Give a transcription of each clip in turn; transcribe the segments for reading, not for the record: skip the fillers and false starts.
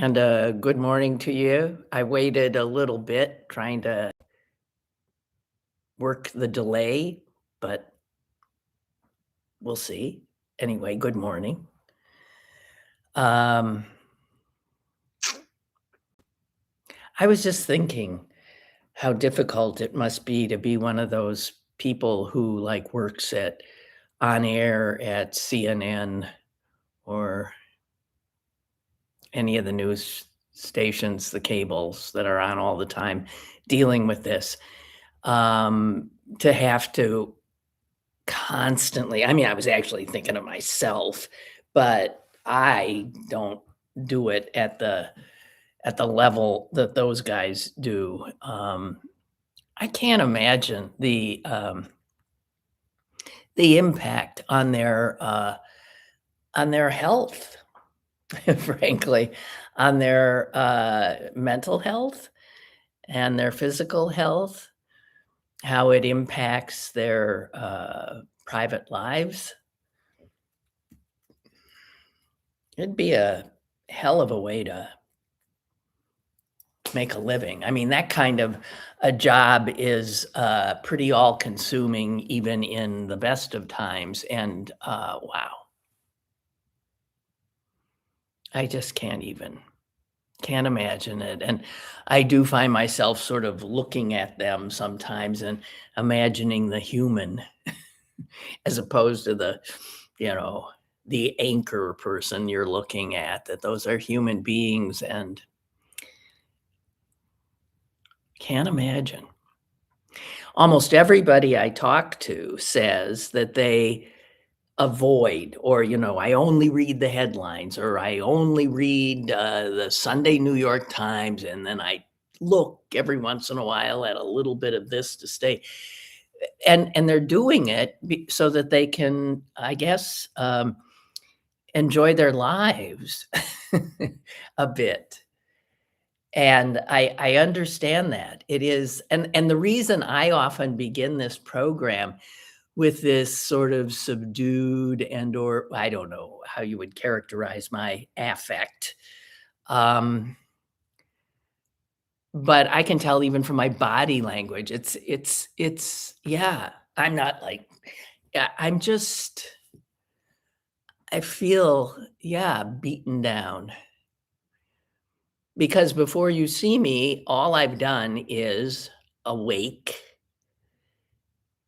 And good morning to you. I waited a little bit trying to work the delay, but we'll see. Anyway, good morning. Um, I was just thinking how difficult it must be to be one of those people who like works at on air at CNN or any of the news stations, the cables that are on all the time dealing with this. To have to constantly, I mean, I was actually thinking of myself, but I don't do it at the level that those guys do. I can't imagine the impact on their health, frankly, on their mental health and their physical health, how it impacts their private lives. It'd be a hell of a way to make a living. I mean, that kind of a job is pretty all-consuming even in the best of times, and, wow. I just can't imagine it, and I do find myself sort of looking at them sometimes and imagining the human as opposed to you know, the anchor person you're looking at, that those are human beings, and can't imagine. Almost everybody I talk to says that they avoid or, I only read the headlines or I only read the Sunday New York Times, and then I look every once in a while at a little bit of this to stay. And they're doing it so that they can, I guess, enjoy their lives a bit. And I understand that. It is and the reason I often begin this program with this sort of subdued and or I don't know how you would characterize my affect. Um, but I can tell even from my body language, it's yeah, I'm not like yeah, I feel, yeah, beaten down. Because before you see me, all I've done is awake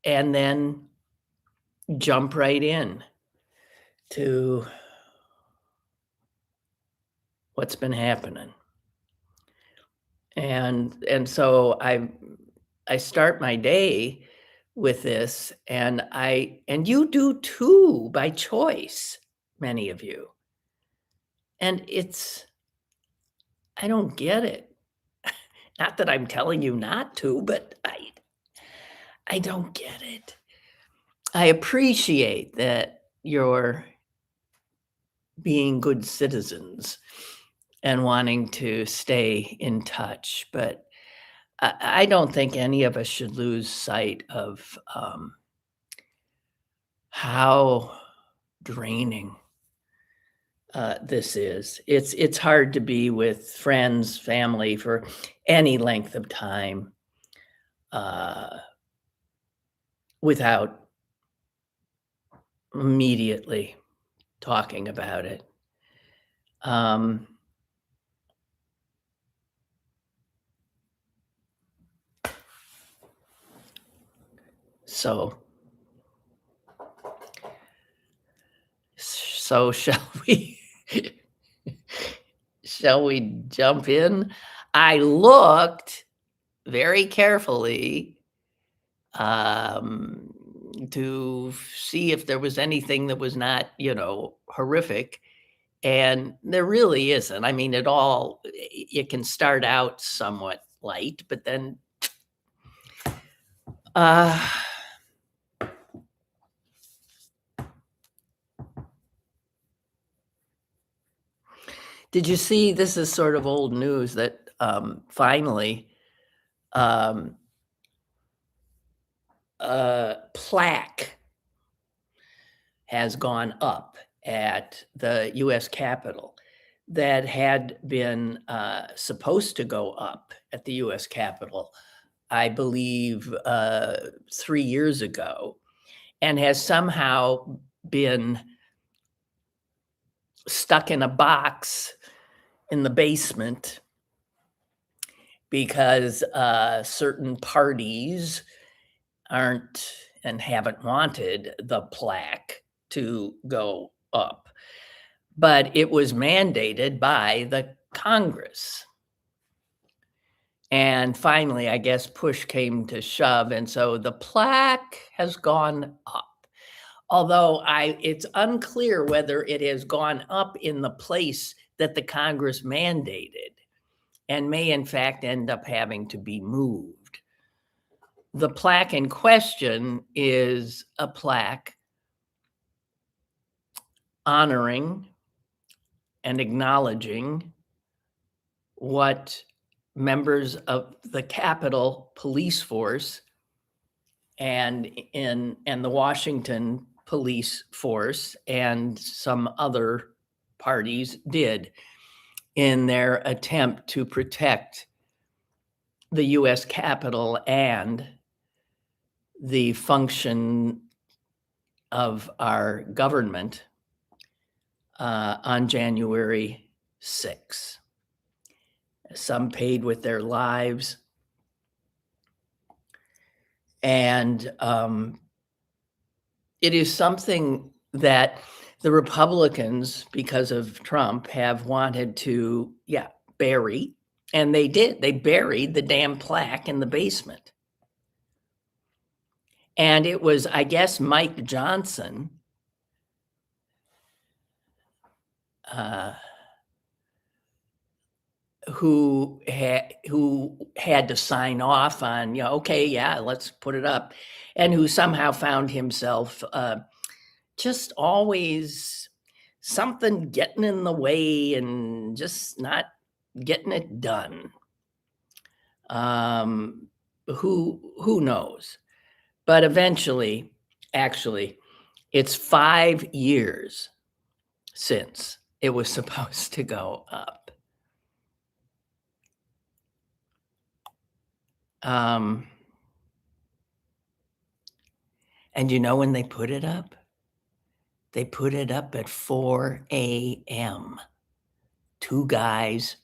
and then jump right in to what's been happening. And so I start my day with this, and you do too by choice, many of you. And I don't get it. Not that I'm telling you not to, but I don't get it. I appreciate that you're being good citizens and wanting to stay in touch, but I don't think any of us should lose sight of, how draining, this is. It's hard to be with friends, family for any length of time, uh, without immediately talking about it. Um, so so shall we shall we jump in? I looked very carefully, um, to see if there was anything that was not, horrific, and there really isn't. I mean, it can start out somewhat light, but then, uh did you see this is sort of old news that, finally, um, a plaque has gone up at the US Capitol that had been supposed to go up at the US Capitol, I believe, 3 years ago, and has somehow been stuck in a box in the basement because certain parties aren't and haven't wanted the plaque to go up. But it was mandated by the Congress. And finally, I guess push came to shove, and so the plaque has gone up. Although it's unclear whether it has gone up in the place that the Congress mandated and may in fact end up having to be moved. The plaque in question is a plaque honoring and acknowledging what members of the Capitol Police Force and the Washington Police Force and some other parties did in their attempt to protect the US Capitol and the function of our government on January 6th. Some paid with their lives. And it is something that the Republicans, because of Trump, have wanted to, bury. And they did. They buried the damn plaque in the basement. And it was, I guess, Mike Johnson who had to sign off on, okay, yeah, let's put it up, and who somehow found himself just always something getting in the way and just not getting it done. Who knows? But eventually, actually, it's 5 years since it was supposed to go up. And when they put it up? They put it up at 4 a.m. 2 guys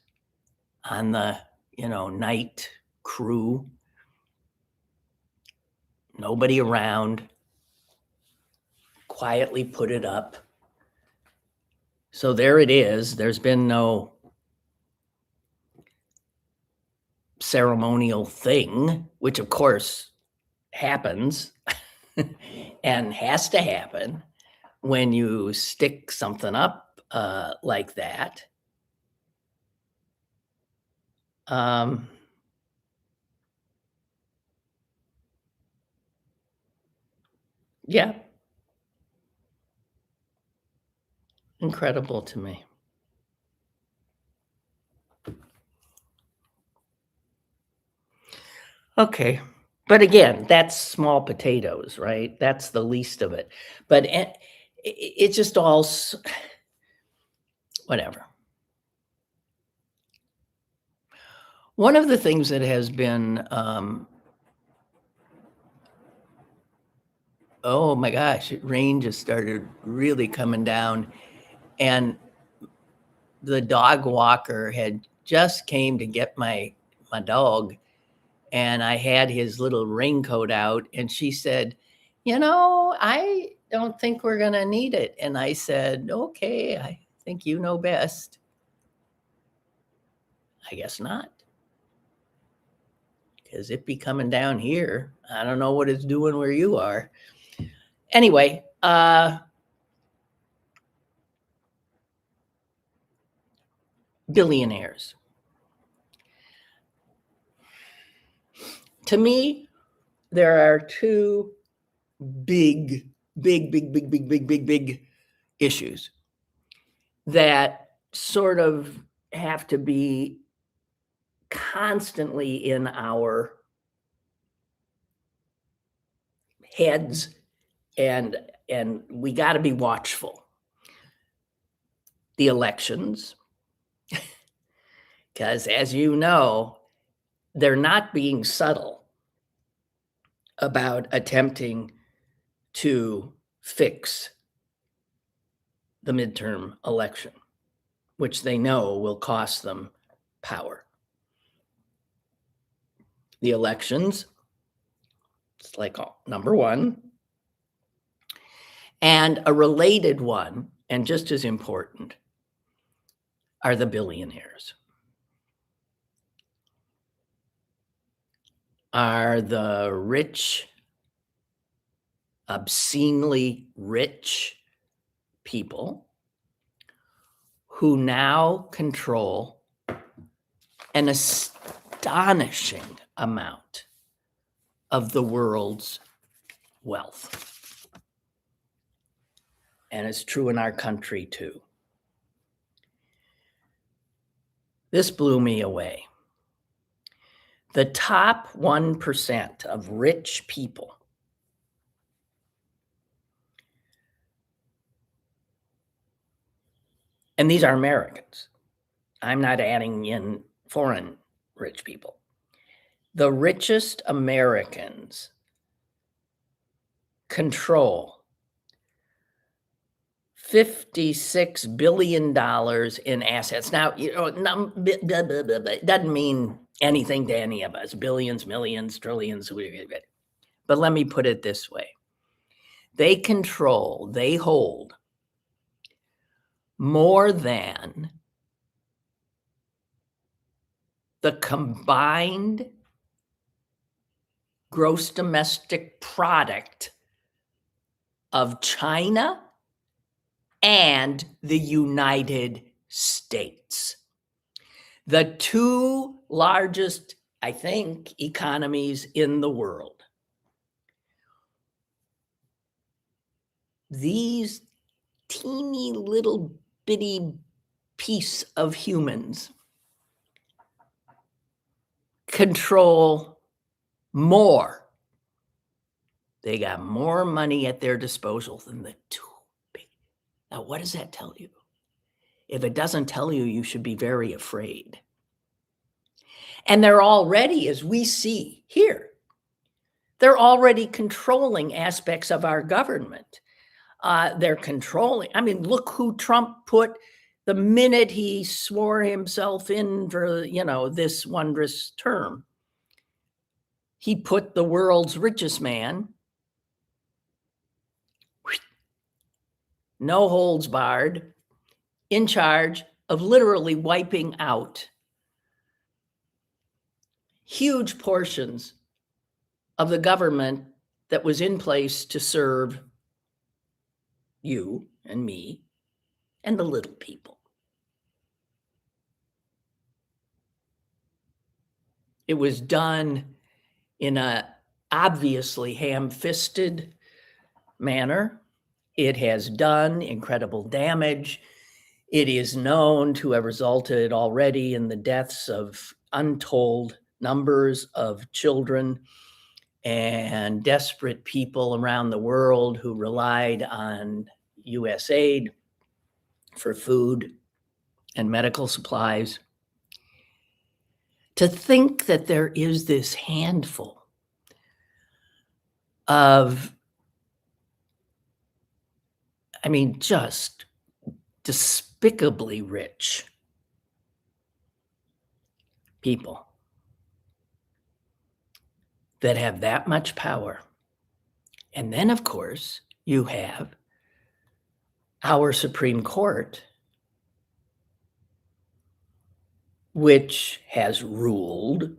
on the, night crew. Nobody around. Quietly put it up. So there it is. There's been no ceremonial thing, which of course happens and has to happen when you stick something up like that. Yeah. Incredible to me. Okay. But again, that's small potatoes, right? That's the least of it. But it's just all whatever. One of the things that has been, oh my gosh, rain just started really coming down, and the dog walker had just came to get my dog, and I had his little raincoat out, and she said, I don't think we're gonna need it. And I said, okay, I think you know best. I guess not. Because it be coming down here. I don't know what it's doing where you are. Anyway, billionaires. To me, there are two big issues that sort of have to be constantly in our heads, and we got to be watchful. The elections Because as you know, they're not being subtle about attempting to fix the midterm election, which they know will cost them power. The elections, it's like number one, and a related one, and just as important, are the billionaires. Are the rich, obscenely rich people who now control an astonishing amount of the world's wealth. And it's true in our country too. This blew me away. The top 1% of rich people and these are Americans. I'm not adding in foreign rich people. The richest Americans control $56 billion in assets. Now, it doesn't mean anything to any of us, billions, millions, trillions. But let me put it this way. They hold more than the combined gross domestic product of China and the United States. The two largest, I think, economies in the world. These teeny little bitty piece of humans control more. They got more money at their disposal than the two big. Now, what does that tell you? If it doesn't tell you, you should be very afraid. And they're already, as we see here, they're already controlling aspects of our government. They're controlling. I mean, look who Trump put the minute he swore himself in for, this wondrous term. He put the world's richest man, no holds barred, in charge of literally wiping out huge portions of the government that was in place to serve you and me and the little people. It was done in a obviously ham-fisted manner. It has done incredible damage. It is known to have resulted already in the deaths of untold numbers of children and desperate people around the world who relied on U.S. aid for food and medical supplies. To think that there is this handful of, just despicably rich people that have that much power. And then, of course, you have our Supreme Court, which has ruled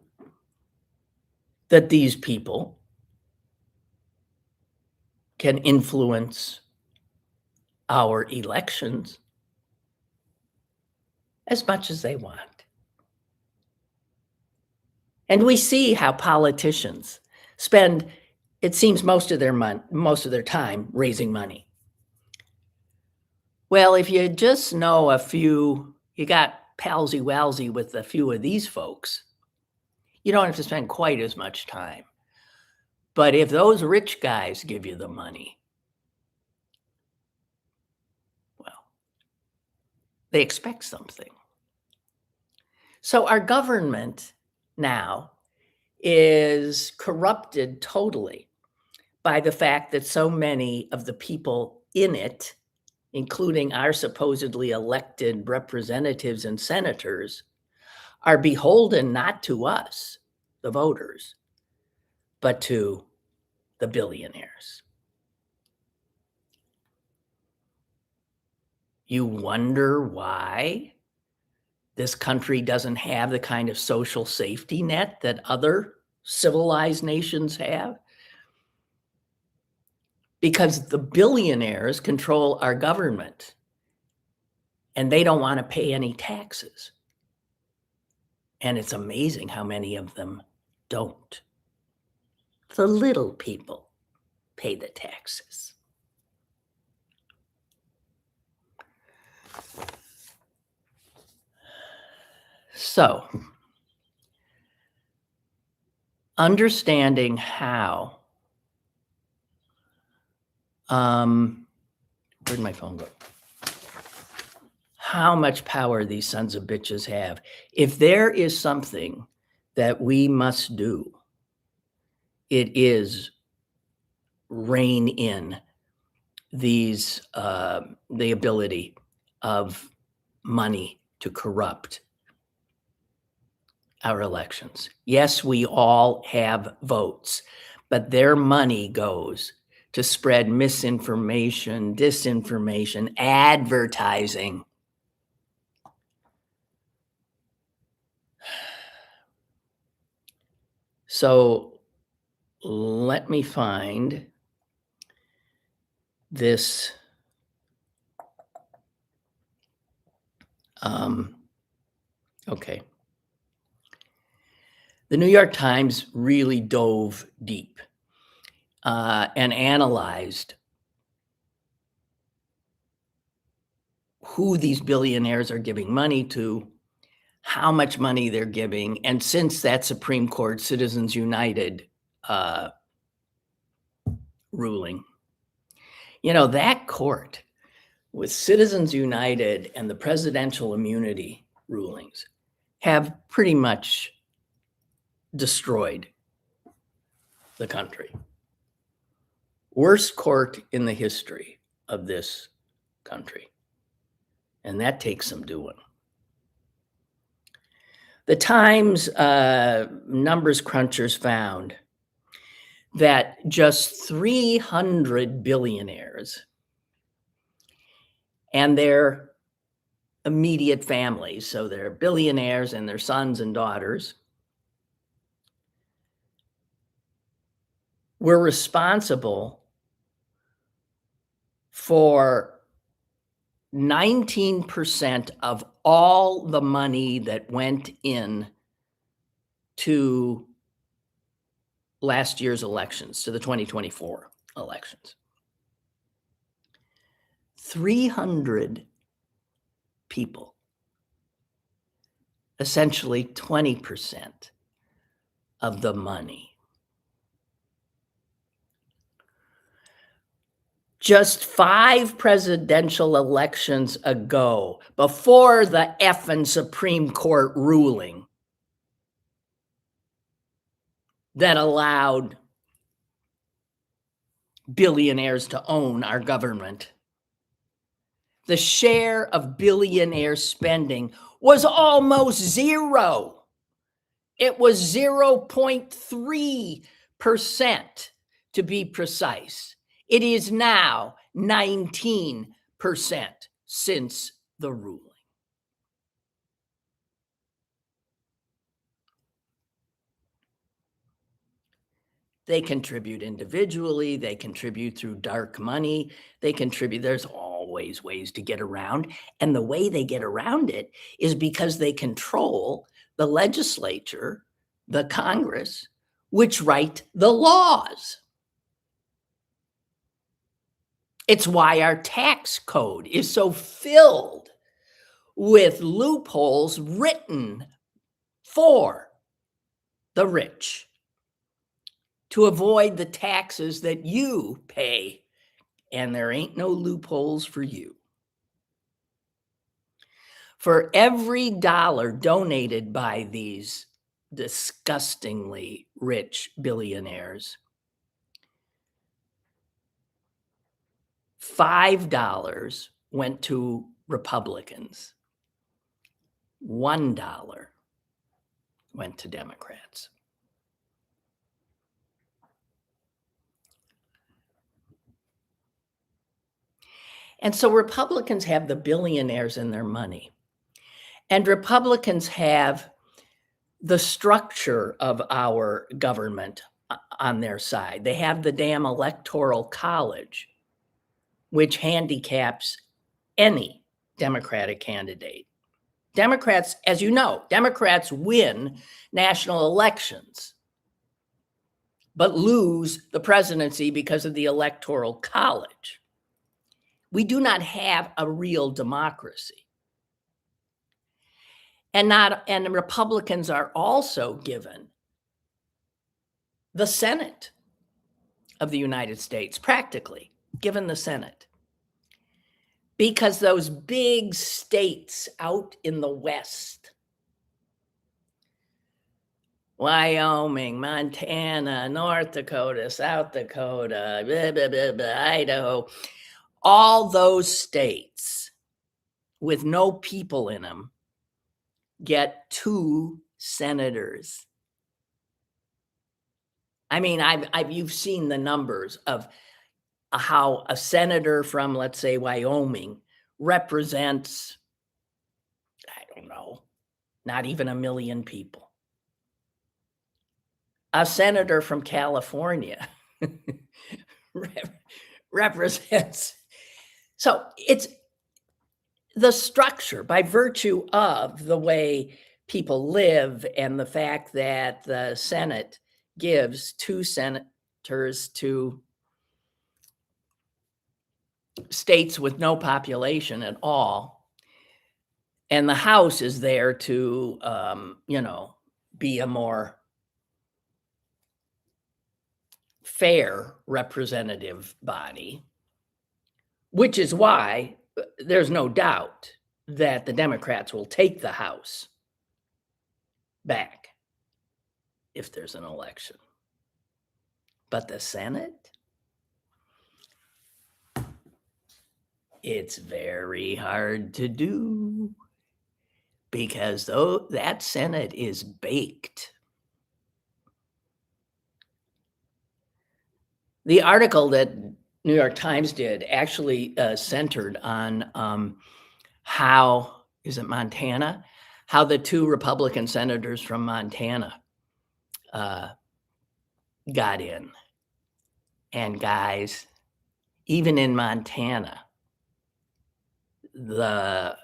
that these people can influence our elections as much as they want. And we see how politicians spend, it seems, most of their time raising money. Well, if you just know a few, you got palsy-walsy with a few of these folks, you don't have to spend quite as much time. But if those rich guys give you the money, well, they expect something. So our government now is corrupted totally by the fact that so many of the people in it, including our supposedly elected representatives and senators, are beholden not to us, the voters, but to the billionaires. You wonder why this country doesn't have the kind of social safety net that other civilized nations have? Because the billionaires control our government and they don't want to pay any taxes. And it's amazing how many of them don't. The little people pay the taxes. So, understanding how, where'd my phone go? How much power these sons of bitches have. If there is something that we must do, it is rein in these, the ability of money to corrupt our elections. Yes, we all have votes, but their money goes to spread misinformation, disinformation, advertising. So let me find this. Okay. The New York Times really dove deep and analyzed who these billionaires are giving money to, how much money they're giving, and since that Supreme Court Citizens United ruling, that court with Citizens United and the presidential immunity rulings have pretty much destroyed the country. Worst court in the history of this country. And that takes some doing. The Times numbers crunchers found that just 300 billionaires and their immediate families, so their billionaires and their sons and daughters, were responsible for 19% of all the money that went in to last year's elections, to the 2024 elections. 300 people, essentially 20% of the money. Just 5 presidential elections ago, before the effing Supreme Court ruling that allowed billionaires to own our government, the share of billionaire spending was almost zero. It was 0.3% to be precise. It is now 19% since the ruling. They contribute individually, they contribute through dark money, they contribute, there's always ways to get around. And the way they get around it is because they control the legislature, the Congress, which write the laws. It's why our tax code is so filled with loopholes written for the rich to avoid the taxes that you pay, and there ain't no loopholes for you. For every dollar donated by these disgustingly rich billionaires, $5 went to Republicans, $1 went to Democrats. And so Republicans have the billionaires in their money. And Republicans have the structure of our government on their side. They have the damn electoral college, which handicaps any Democratic candidate. Democrats, as you know, Democrats win national elections, but lose the presidency because of the electoral college. We do not have a real democracy. And Republicans are also given the Senate of the United States, practically given the Senate, because those big states out in the West, Wyoming, Montana, North Dakota, South Dakota, blah, blah, blah, blah, Idaho, all those states with no people in them get 2 senators. I mean, you've seen the numbers of how a senator from, let's say, Wyoming represents, I don't know, not even 1 million people. A senator from California represents. So it's the structure by virtue of the way people live and the fact that the Senate gives 2 senators to states with no population at all. And the House is there to, be a more fair representative body, which is why there's no doubt that the Democrats will take the House back if there's an election. But the Senate, it's very hard to do because that Senate is baked. The article that New York Times did actually centered on how, is it Montana? How the 2 Republican senators from Montana got in. And guys, even in Montana, the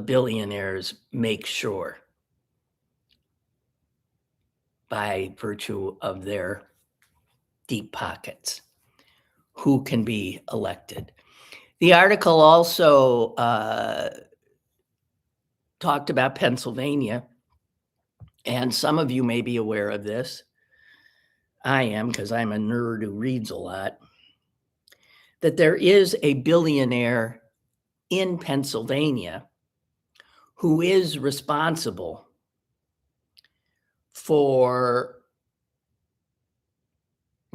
billionaires make sure, by virtue of their deep pockets, who can be elected. The article also talked about Pennsylvania, and some of you may be aware of this. I am, because I'm a nerd who reads a lot, that there is a billionaire in Pennsylvania who is responsible for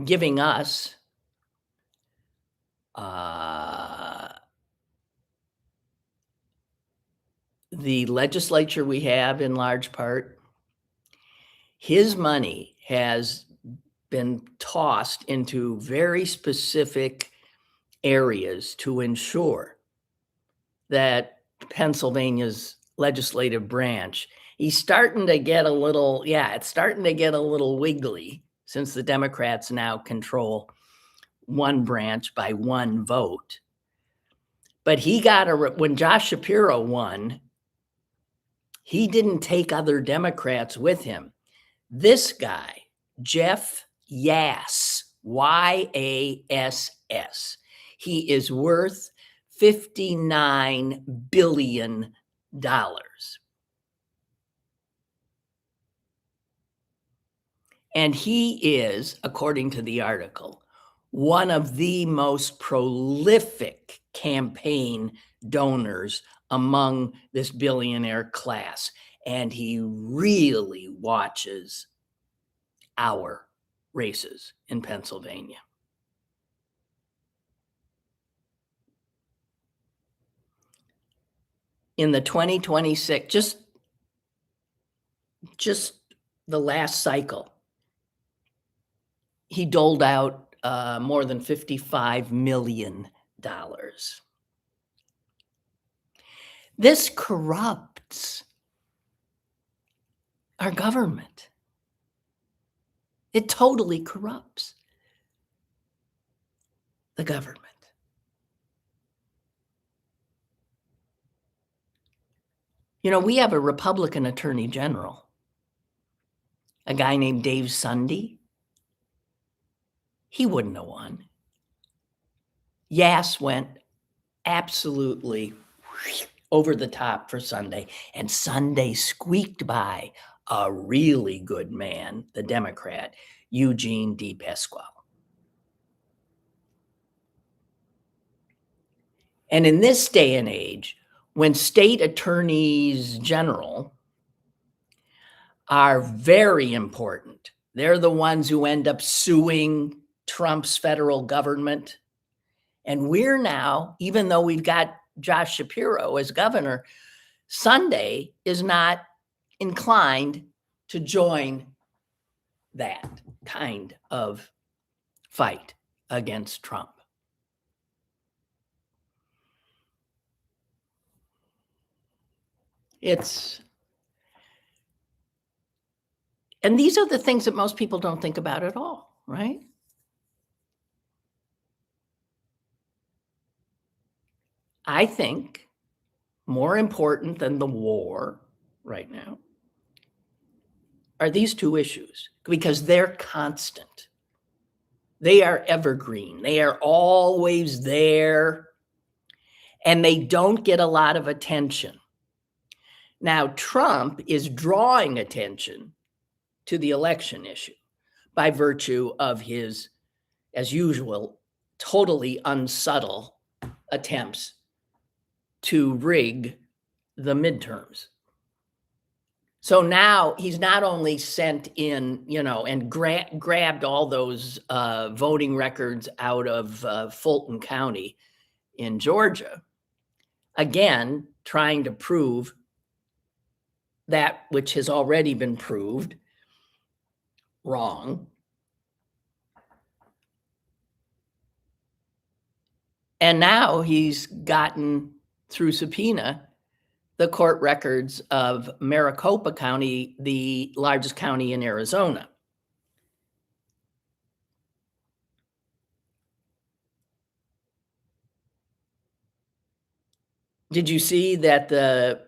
giving us the legislature we have in large part. His money has been tossed into very specific areas to ensure that Pennsylvania's legislative branch, he's starting to get a little, it's starting to get a little wiggly since the Democrats now control one branch by 1 vote. But he got when Josh Shapiro won, he didn't take other Democrats with him. This guy, Jeff Yass, Y-A-S-S, he is worth $59 billion. And he is, according to the article, one of the most prolific campaign donors among this billionaire class, and he really watches our races in Pennsylvania. In the 2026, just the last cycle, he doled out more than $55 million. This corrupts our government. It totally corrupts the government. You know, we have a Republican attorney general, a guy named Dave Sunday. He wouldn't have won. Yass went absolutely over the top for Sunday, and Sunday squeaked by a really good man, the Democrat, Eugene D. Pasquale. And in this day and age, when state attorneys general are very important, they're the ones who end up suing Trump's federal government. And we're now, even though we've got Josh Shapiro as governor, Sunday is not inclined to join that kind of fight against Trump. And these are the things that most people don't think about at all, right? I think more important than the war right now are these two issues, because they're constant. They are evergreen. They are always there, and they don't get a lot of attention. Now, Trump is drawing attention to the election issue by virtue of his, as usual, totally unsubtle attempts to rig the midterms. So now he's not only sent in, and grabbed all those voting records out of Fulton County in Georgia, again, trying to prove that which has already been proved wrong. And now he's gotten, through subpoena, the court records of Maricopa County, the largest county in Arizona. Did you see that the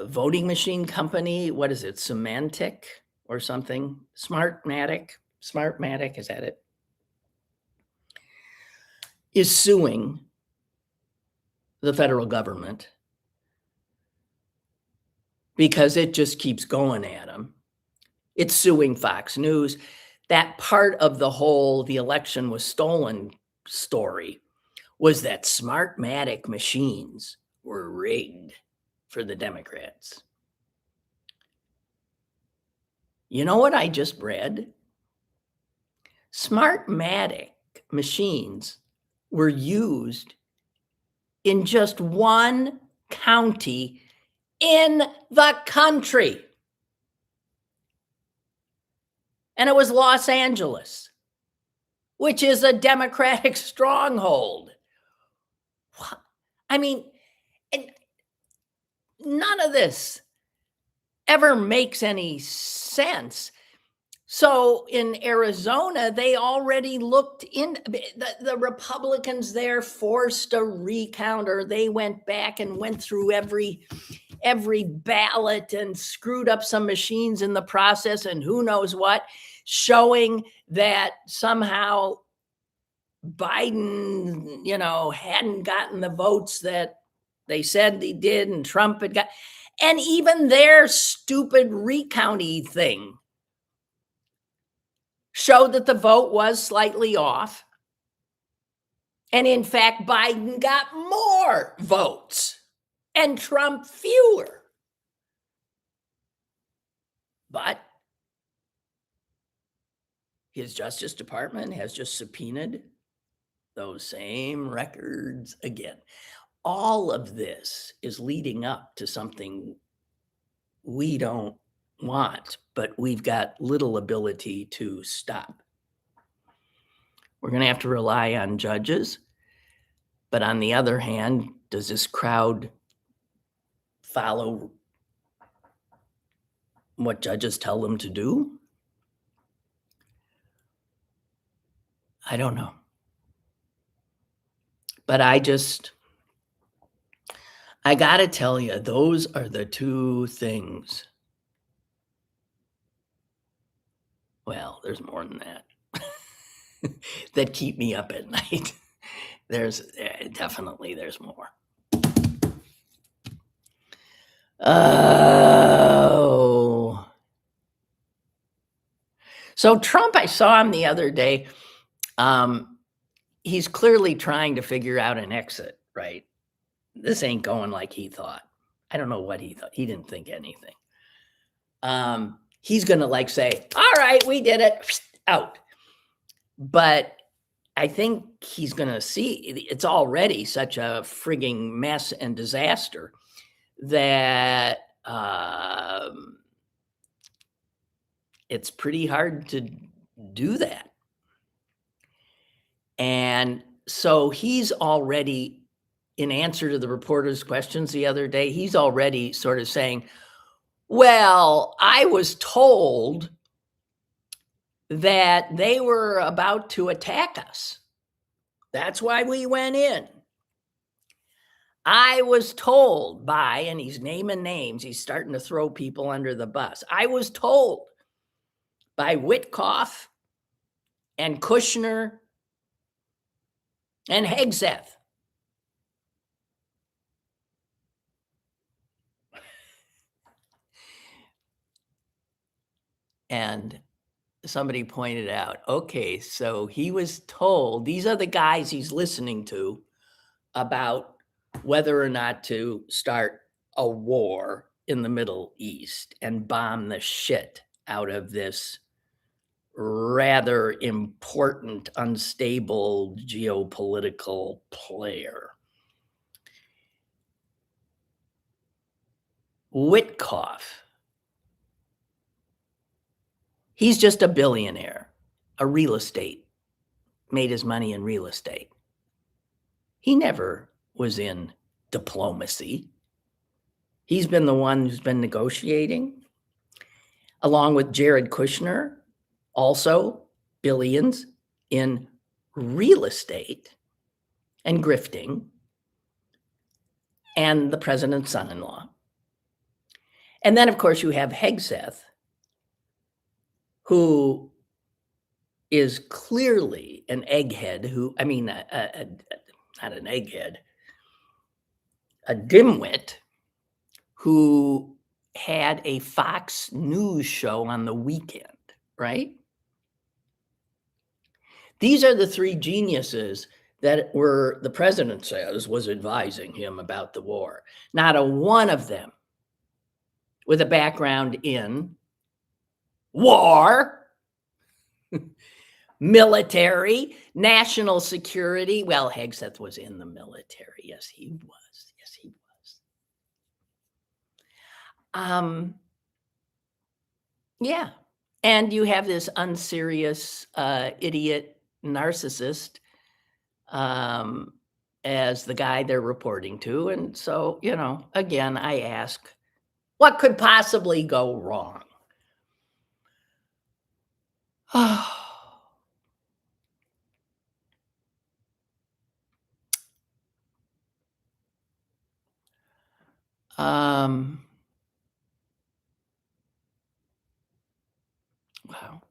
voting machine company, what is it, Symantec or something? Smartmatic, is that it? Is suing the federal government because it just keeps going at them. It's suing Fox News. That part of the election was stolen story was that Smartmatic machines were rigged for the Democrats. You know what I just read? Smartmatic machines were used in just one county in the country. And it was Los Angeles, which is a Democratic stronghold. I mean, none of this ever makes any sense. So in Arizona, they already looked in, the Republicans there forced a recount, or they went back and went through every ballot and screwed up some machines in the process and who knows what, showing that somehow Biden, hadn't gotten the votes that they said he did, and Trump had got, and even their stupid recounty thing showed that the vote was slightly off. And in fact, Biden got more votes. and Trump fewer. But his Justice Department has just subpoenaed those same records again. All of this is leading up to something we don't want, but we've got little ability to stop. We're going to have to rely on judges. But on the other hand, does this crowd follow what judges tell them to do? I don't know. But I got to tell you, those are the two things. Well, there's more than that that keep me up at night. There's more. Oh. So Trump, I saw him the other day. He's clearly trying to figure out an exit, right? This ain't going like he thought. I don't know what he thought. He didn't think anything. He's going to say, all right, we did it, out. But I think he's going to see it's already such a frigging mess and disaster that it's pretty hard to do that. And so he's already, in answer to the reporter's questions the other day, he's already sort of saying, well, I was told that they were about to attack us. That's why we went in. I was told by, and he's naming names, he's starting to throw people under the bus. I was told by Witkoff and Kushner and Hegseth. And somebody pointed out, okay, so he was told, these are the guys he's listening to about whether or not to start a war in the Middle East and bomb the shit out of this rather important, unstable geopolitical player. Witkoff, he's just a billionaire, a real estate, made his money in real estate. He never was in diplomacy. He's been the one who's been negotiating, along with Jared Kushner, also billions in real estate and grifting, and the president's son-in-law. And then, of course, you have Hegseth, who is clearly an egghead not an egghead, a dimwit who had a Fox News show on the weekend, right? These are the three geniuses that the president says was advising him about the war. Not a one of them with a background in war, military, national security. Well, Hegseth was in the military. Yes, he was. Yeah. And you have this unserious idiot narcissist as the guy they're reporting to. And so, again, I ask, what could possibly go wrong? Wow.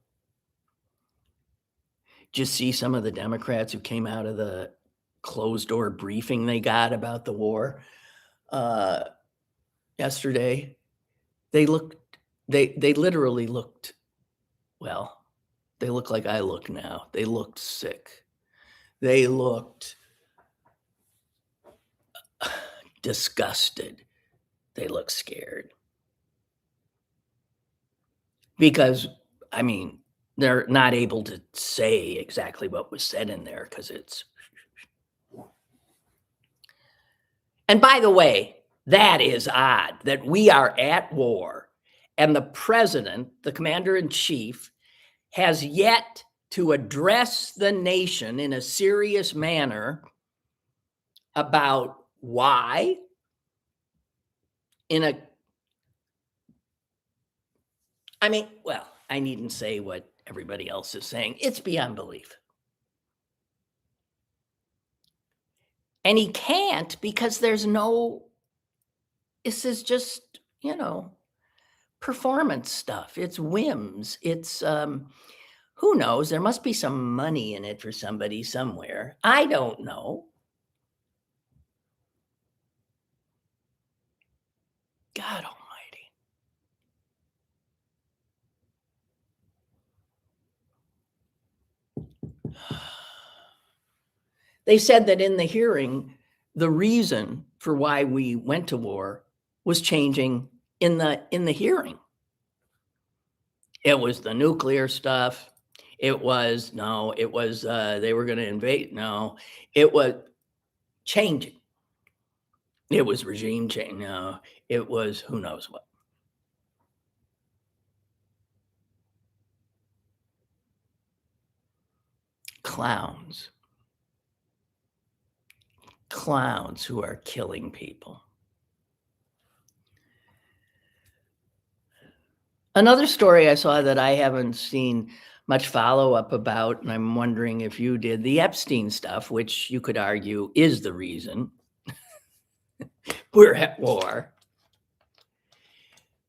Did you see some of the Democrats who came out of the closed door briefing they got about the war yesterday? They literally looked, well, they look like I look now. They looked sick. They looked disgusted. They look scared. Because, I mean, they're not able to say exactly what was said in there because it's. And by the way, that is odd that we are at war and the president, the commander in chief, has yet to address the nation in a serious manner about why in a I mean, well, I needn't say what everybody else is saying. It's beyond belief. And he can't because there's no this is just, performance stuff. It's whims. It's who knows? There must be some money in it for somebody somewhere. I don't know. God almighty. They said that in the hearing, the reason for why we went to war was changing in the hearing. It was the nuclear stuff. It was they were going to invade. No, it was changing. It was regime change. No, it was who knows what. Clowns. Clowns who are killing people. Another story I saw that I haven't seen much follow-up about, and I'm wondering if you did, the Epstein stuff, which you could argue is the reason we're at war.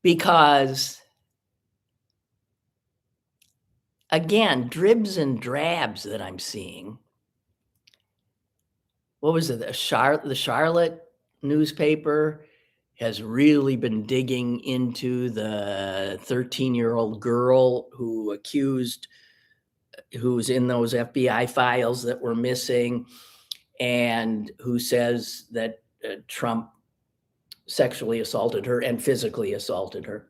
Because, again, dribs and drabs that I'm seeing. What was it? The Charlotte newspaper has really been digging into the 13-year-old girl who's in those FBI files that were missing, and who says that Trump sexually assaulted her and physically assaulted her.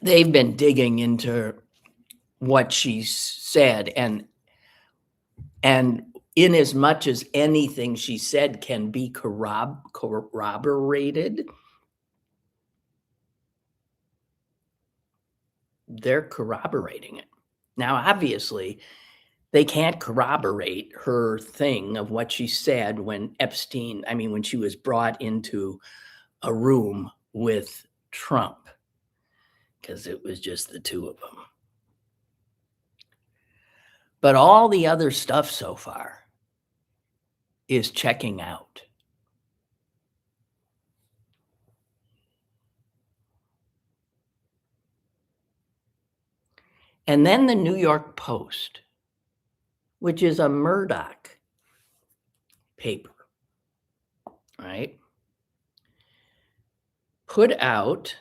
They've been digging into what she said, and in as much as anything she said can be corroborated, they're corroborating it. Now, obviously, they can't corroborate her thing of what she said when when she was brought into a room with Trump, because it was just the two of them. But all the other stuff so far is checking out. And then the New York Post, which is a Murdoch paper, right, put out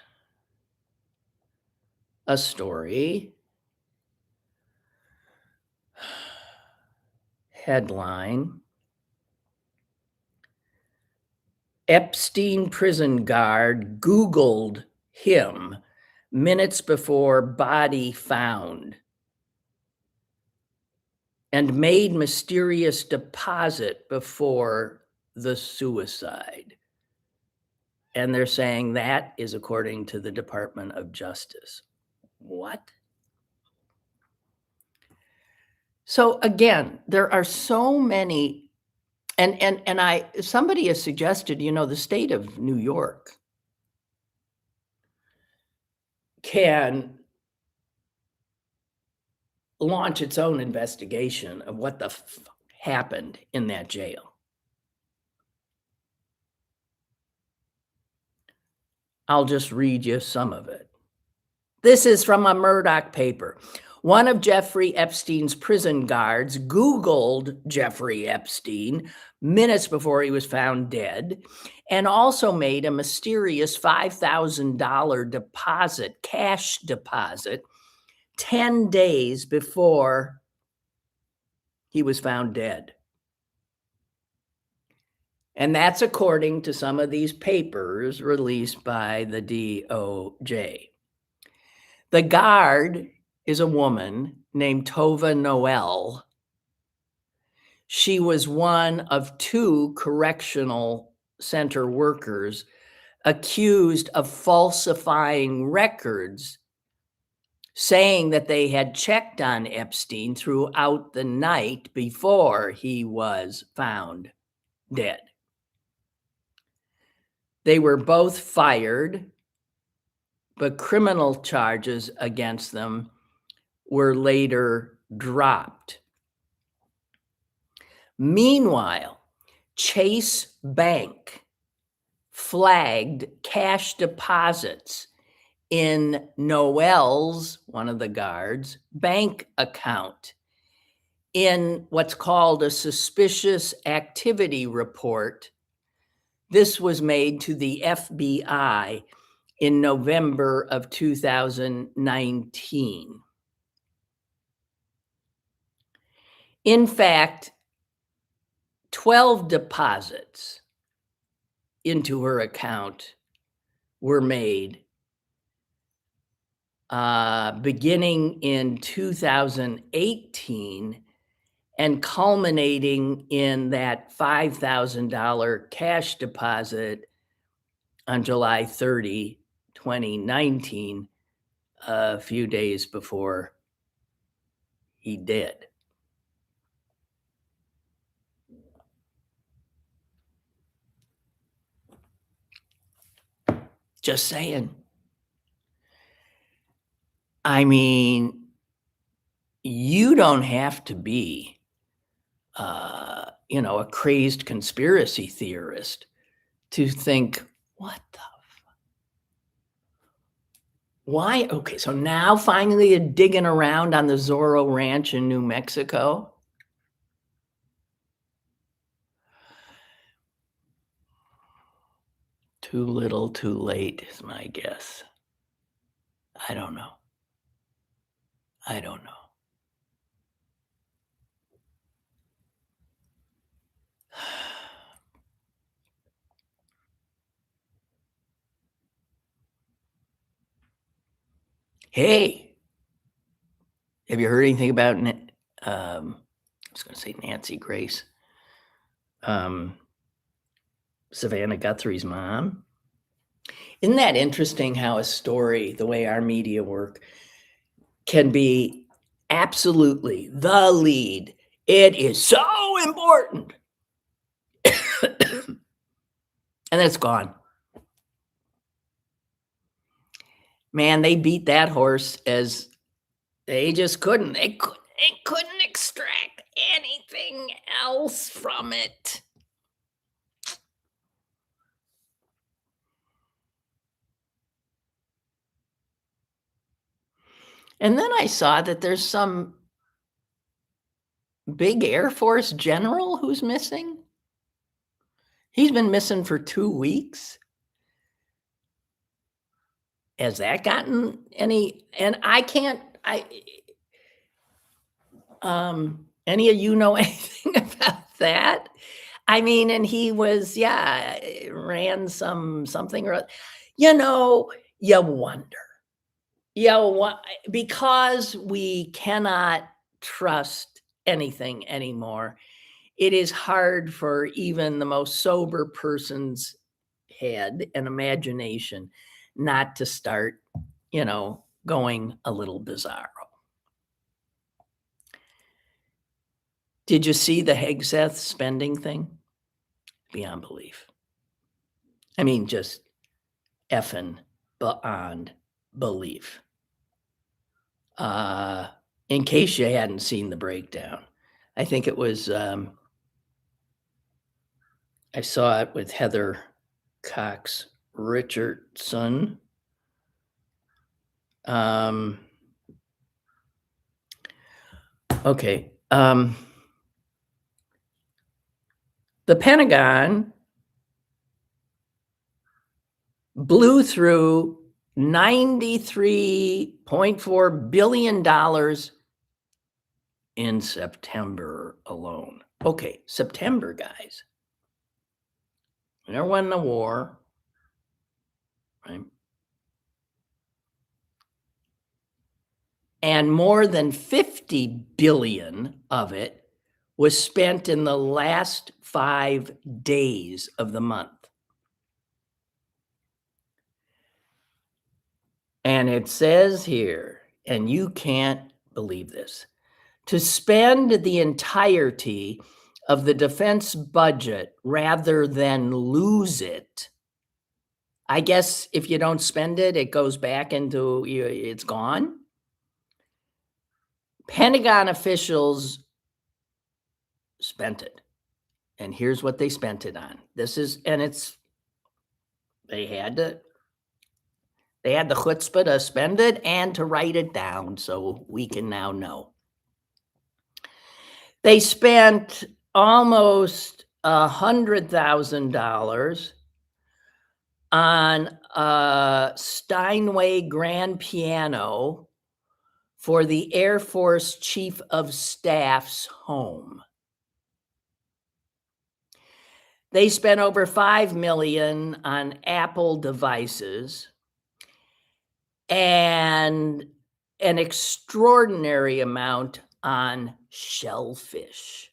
a story, headline, Epstein prison guard Googled him minutes before body found and made mysterious deposit before the suicide. And they're saying that is according to the Department of Justice. What? So again, there are so many, and somebody has suggested, the state of New York can launch its own investigation of what the happened in that jail. I'll just read you some of it. This is from a Murdoch paper. One of Jeffrey Epstein's prison guards Googled Jeffrey Epstein minutes before he was found dead, and also made a mysterious $5,000 deposit, cash deposit, 10 days before he was found dead. And that's according to some of these papers released by the DOJ. The guard is a woman named Tova Noel. She was one of 2 correctional center workers accused of falsifying records, saying that they had checked on Epstein throughout the night before he was found dead. They were both fired, but criminal charges against them were later dropped. Meanwhile, Chase Bank flagged cash deposits in Noel's, one of the guards, bank account in what's called a suspicious activity report. This was made to the FBI in November of 2019. In fact, 12 deposits into her account were made beginning in 2018 and culminating in that $5,000 cash deposit on July 30, 2019, a few days before he did. Just saying. I mean, you don't have to be, a crazed conspiracy theorist to think, what the why? Okay, so now finally they're digging around on the Zorro Ranch in New Mexico. Too little, too late is my guess. I don't know. Hey, have you heard anything about I was going to say Nancy Grace, Savannah Guthrie's mom? Isn't that interesting how a story, the way our media work, can be absolutely the lead? It is so important. And then it's gone. Man, they beat that horse as they just couldn't. They couldn't extract anything else from it. And then I saw that there's some big Air Force general who's missing. He's been missing for 2 weeks. Has that gotten any? And any of you know anything about that? I mean, and he was, ran something or other. You wonder. Because we cannot trust anything anymore, it is hard for even the most sober person's head and imagination not to start, going a little bizarro. Did you see the Hegseth spending thing? Beyond belief. I mean, just effing beyond belief. In case you hadn't seen the breakdown, I think it was, I saw it with Heather Cox Richardson. Okay. The Pentagon blew through $93.4 billion in September alone. Okay, September, guys. There wasn't a war, right? And more than 50 billion of it was spent in the last 5 days of the month. And it says here, and you can't believe this, to spend the entirety of the defense budget rather than lose it. I guess if you don't spend it, it goes back into, it's gone. Pentagon officials spent it. And here's what they spent it on. They had the chutzpah to spend it and to write it down so we can now know. They spent almost $100,000 on a Steinway grand piano for the Air Force Chief of Staff's home. They spent over $5 million on Apple devices and an extraordinary amount on shellfish.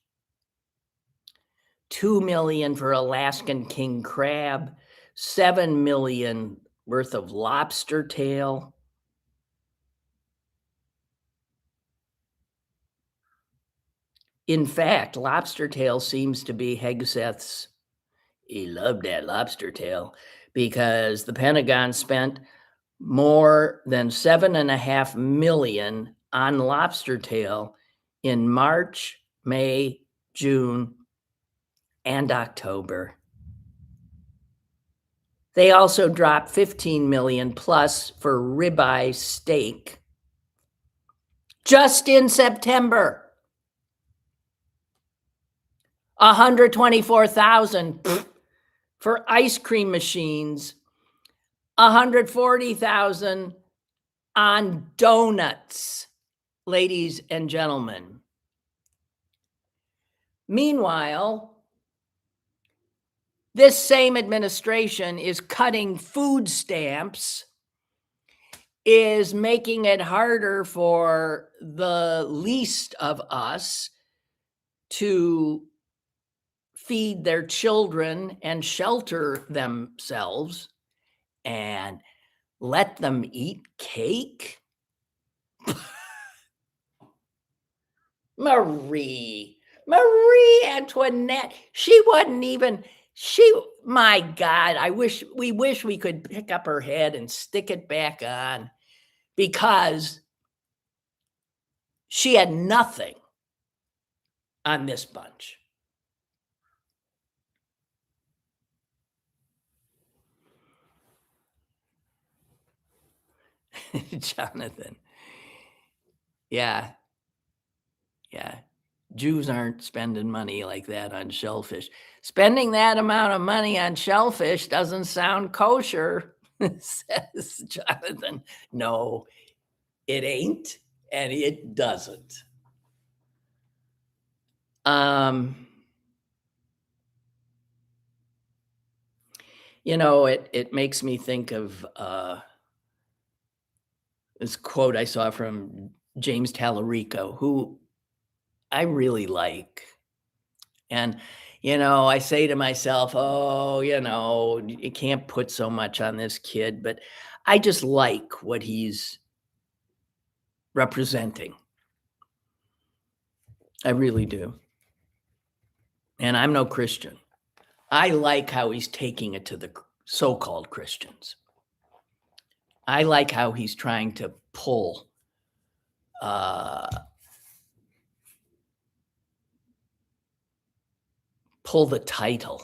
$2 million for Alaskan king crab, $7 million worth of lobster tail. In fact, lobster tail seems to be Hegseth's. He loved that lobster tail because the Pentagon spent more than $7.5 million on lobster tail in March, May, June, and October. They also dropped $15 million plus for ribeye steak just in September. $124,000 for ice cream machines, $140,000 on donuts, ladies and gentlemen. Meanwhile, this same administration is cutting food stamps, is making it harder for the least of us to feed their children and shelter themselves and let them eat cake. Marie Antoinette, my God, we wish we could pick up her head and stick it back on, because she had nothing on this bunch. Jonathan. Yeah. Jews aren't spending money like that on shellfish. Spending that amount of money on shellfish doesn't sound kosher, says Jonathan. No, it ain't, and it doesn't. It makes me think of this quote I saw from James Tallarico, who I really like. And, I say to myself, oh, you can't put so much on this kid, but I just like what he's representing. I really do. And I'm no Christian. I like how he's taking it to the so-called Christians. I like how he's trying to pull the title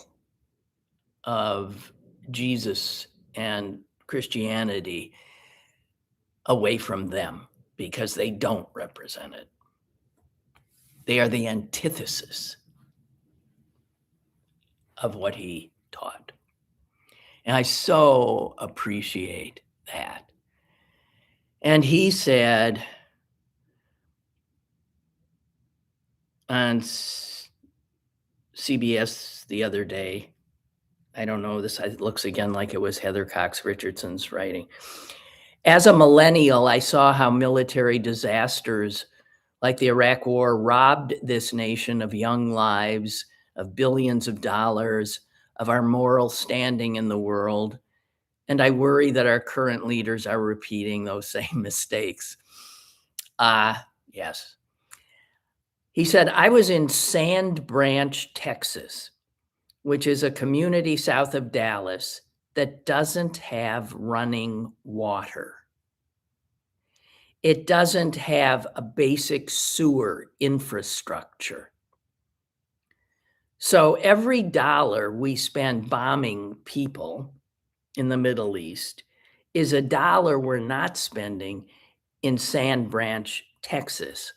of Jesus and Christianity away from them, because they don't represent it. They are the antithesis of what he taught. And I so appreciate that. And he said on CBS the other day, I don't know, this it looks again like it was Heather Cox Richardson's writing. As a millennial, I saw how military disasters like the Iraq War robbed this nation of young lives, of billions of dollars, of our moral standing in the world. And I worry that our current leaders are repeating those same mistakes. Yes. He said, I was in Sand Branch, Texas, which is a community south of Dallas that doesn't have running water. It doesn't have a basic sewer infrastructure. So every dollar we spend bombing people in the Middle East is a dollar we're not spending in Sand Branch, Texas,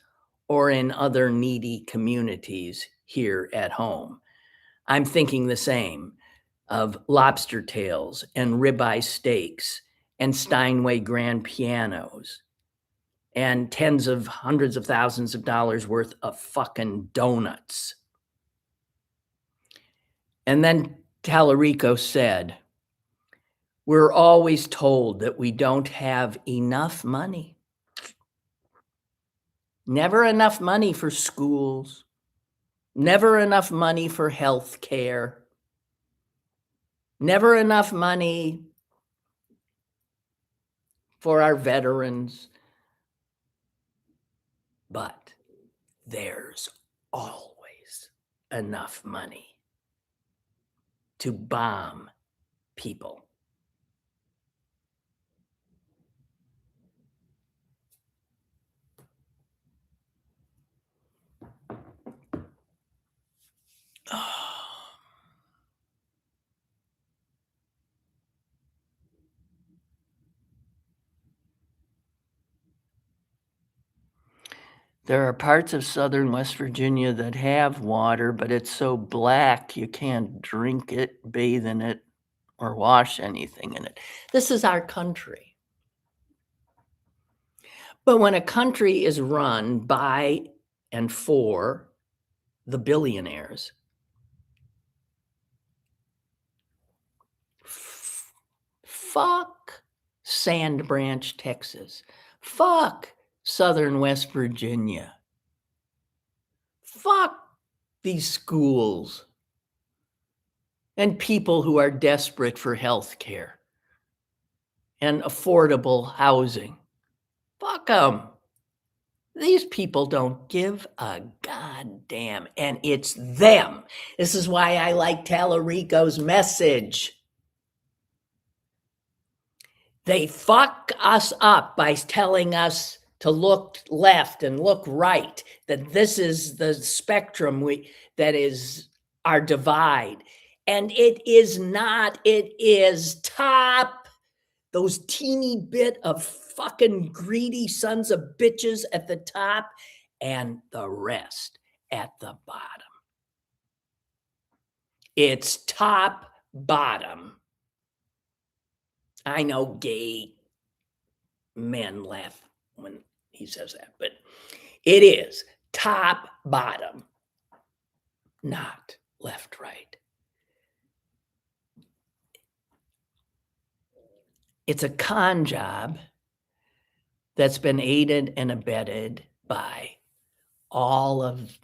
or in other needy communities here at home. I'm thinking the same of lobster tails and ribeye steaks and Steinway grand pianos and tens of hundreds of thousands of dollars worth of fucking donuts. And then Tallarico said, we're always told that we don't have enough money. Never enough money for schools, never enough money for health care, never enough money for our veterans. But there's always enough money to bomb people. There are parts of southern West Virginia that have water, but it's so black you can't drink it, bathe in it, or wash anything in it. This is our country. But when a country is run by and for the billionaires, fuck Sand Branch, Texas. Fuck southern West Virginia. Fuck these schools and people who are desperate for health care and affordable housing. Fuck them. These people don't give a goddamn, and it's them. This is why I like Tallarico's message. They fuck us up by telling us to look left and look right, that this is the spectrum that is our divide. And it is not, it is top, those teeny bit of fucking greedy sons of bitches at the top and the rest at the bottom. It's top, bottom. I know gay men laugh when he says that, but it is top, bottom, not left, right. It's a con job that's been aided and abetted by all of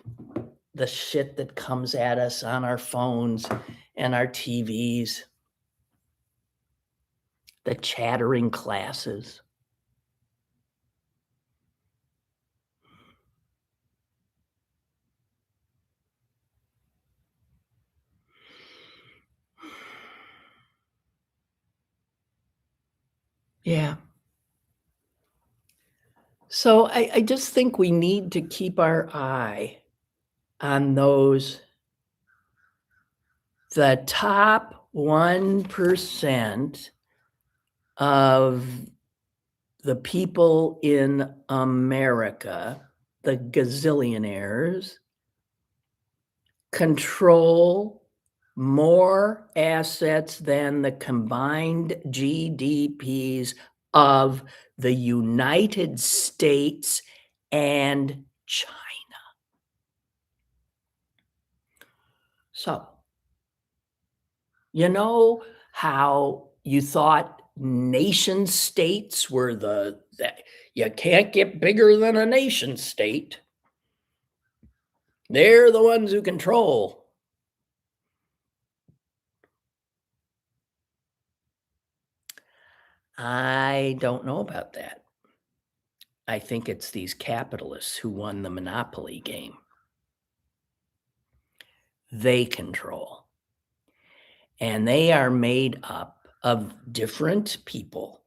the shit that comes at us on our phones and our TVs, the chattering classes. Yeah. So I just think we need to keep our eye on those, the top 1% of the people in America, the gazillionaires, control more assets than the combined GDPs of the United States and China. So You know how you thought nation states were that you can't get bigger than a nation state. They're the ones who control. I don't know about that. I think it's these capitalists who won the monopoly game. They control. And they are made up of different people,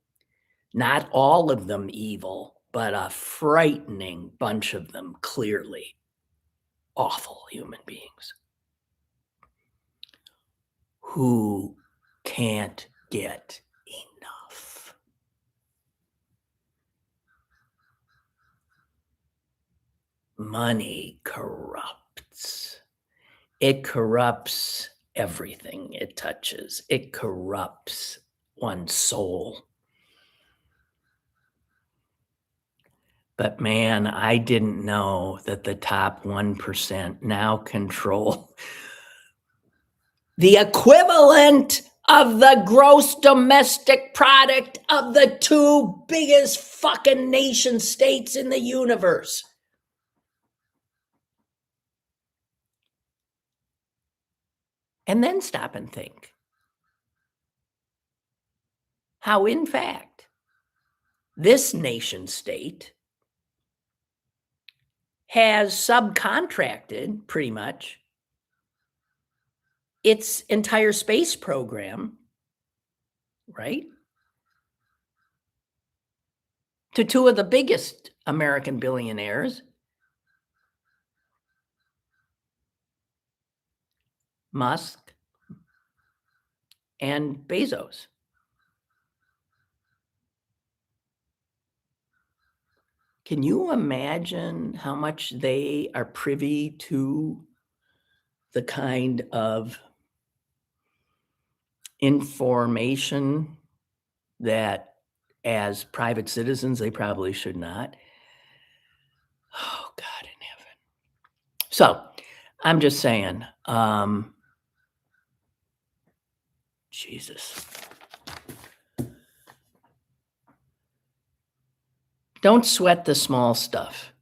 not all of them evil, but a frightening bunch of them clearly awful human beings who can't get enough. Money corrupts. It corrupts everything it touches. It corrupts one's soul. But man, I didn't know that the top 1% now control the equivalent of the gross domestic product of the two biggest fucking nation states in the universe. And then stop and think how, in fact, this nation state has subcontracted pretty much its entire space program, right, to two of the biggest American billionaires, Musk and Bezos. Can you imagine how much they are privy to the kind of information that, as private citizens, they probably should not? Oh, God in heaven. So I'm just saying, Jesus. Don't sweat the small stuff.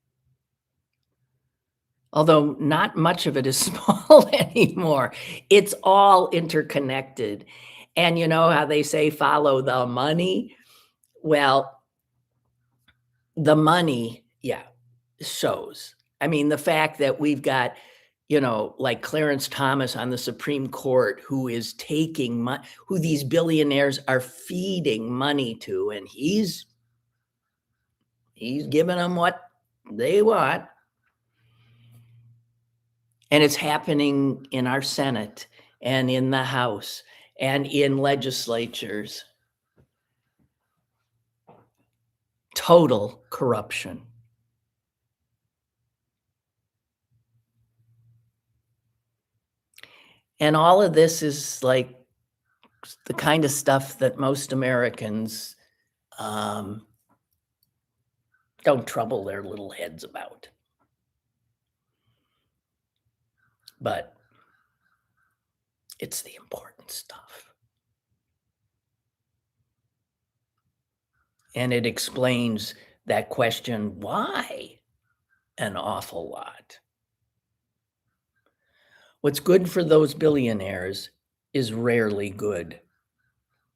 Although not much of it is small anymore. It's all interconnected. And you know how they say follow the money? Well, the money, yeah, shows. I mean, the fact that we've got, like Clarence Thomas on the Supreme Court, who is taking money, who these billionaires are feeding money to, and he's giving them what they want. And it's happening in our Senate and in the House and in legislatures. Total corruption. And all of this is like the kind of stuff that most Americans don't trouble their little heads about. But it's the important stuff. And it explains that question, why an awful lot? What's good for those billionaires is rarely good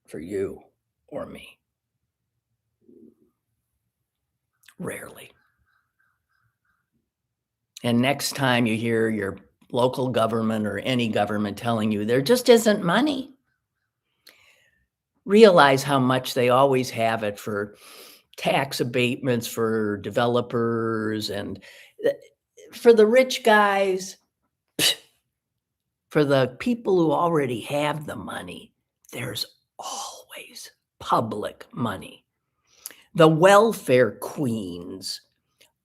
for you or me. Rarely. And next time you hear your local government or any government telling you there just isn't money, realize how much they always have it for tax abatements for developers and for the rich guys. For the people who already have the money, there's always public money. The welfare queens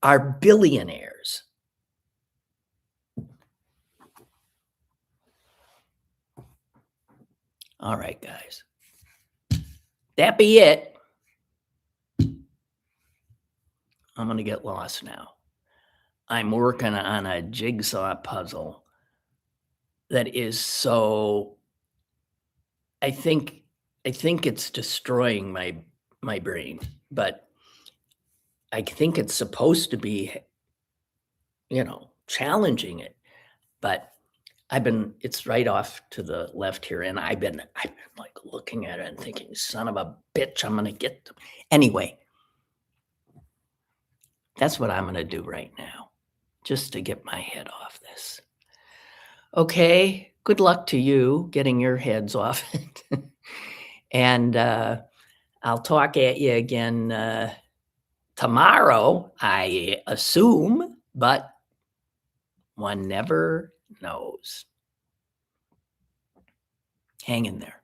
are billionaires. All right, guys. That be it. I'm going to get lost now. I'm working on a jigsaw puzzle that is so I think I think it's destroying my brain, but I think it's supposed to be, challenging it, but it's right off to the left here, and I've been, like, looking at it and thinking, "Son of a bitch, I'm gonna get them." Anyway, that's what I'm gonna do right now, just to get my head off this. Okay, good luck to you getting your heads off it. And, I'll talk at you again, tomorrow, I assume, but one never knows. Hang in there.